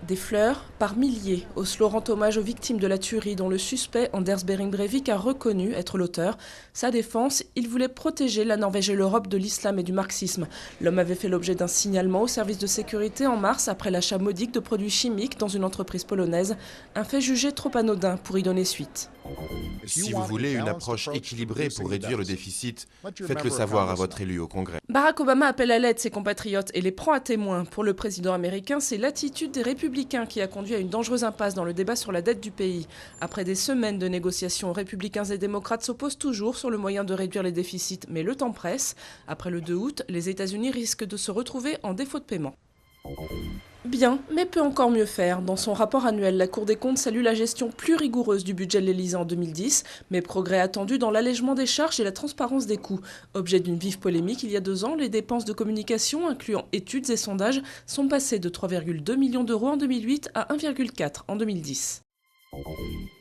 Des fleurs par milliers. Oslo rend hommage aux victimes de la tuerie dont le suspect Anders Behring Breivik a reconnu être l'auteur. Sa défense, il voulait protéger la Norvège et l'Europe de l'islam et du marxisme. L'homme avait fait l'objet d'un signalement au service de sécurité en mars après l'achat modique de produits chimiques dans une entreprise polonaise. Un fait jugé trop anodin pour y donner suite. Si vous voulez une approche équilibrée pour réduire le déficit, faites-le savoir à votre élu au Congrès. Barack Obama appelle à l'aide ses compatriotes et les prend à témoin. Pour le président américain, c'est l'attitude des républicains qui a conduit à une dangereuse impasse dans le débat sur la dette du pays. Après des semaines de négociations, républicains et démocrates s'opposent toujours sur le moyen de réduire les déficits, mais le temps presse. Après le 2 août, les États-Unis risquent de se retrouver en défaut de paiement. Bien, mais peut encore mieux faire. Dans son rapport annuel, la Cour des comptes salue la gestion plus rigoureuse du budget de l'Élysée en 2010, mais progrès attendus dans l'allègement des charges et la transparence des coûts. Objet d'une vive polémique, il y a 2 ans, les dépenses de communication, incluant études et sondages, sont passées de 3,2 millions d'euros en 2008 à 1,4 en 2010.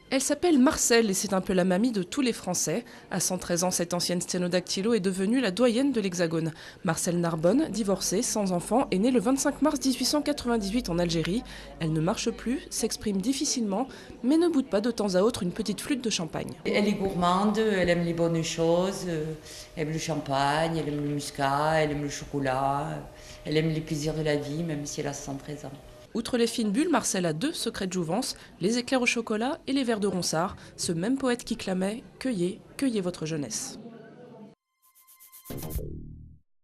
Elle s'appelle Marcel et c'est un peu la mamie de tous les Français. À 113 ans, cette ancienne sténodactylo est devenue la doyenne de l'Hexagone. Marcel Narbonne, divorcée, sans enfant, est née le 25 mars 1898 en Algérie. Elle ne marche plus, s'exprime difficilement, mais ne boude pas de temps à autre une petite flûte de champagne. Elle est gourmande, elle aime les bonnes choses, elle aime le champagne, elle aime le muscat, elle aime le chocolat, elle aime les plaisirs de la vie, même si elle a 113 ans. Outre les fines bulles, Marcel a 2 secrets de jouvence, les éclairs au chocolat et les vers de Ronsard, ce même poète qui clamait « Cueillez, cueillez votre jeunesse ».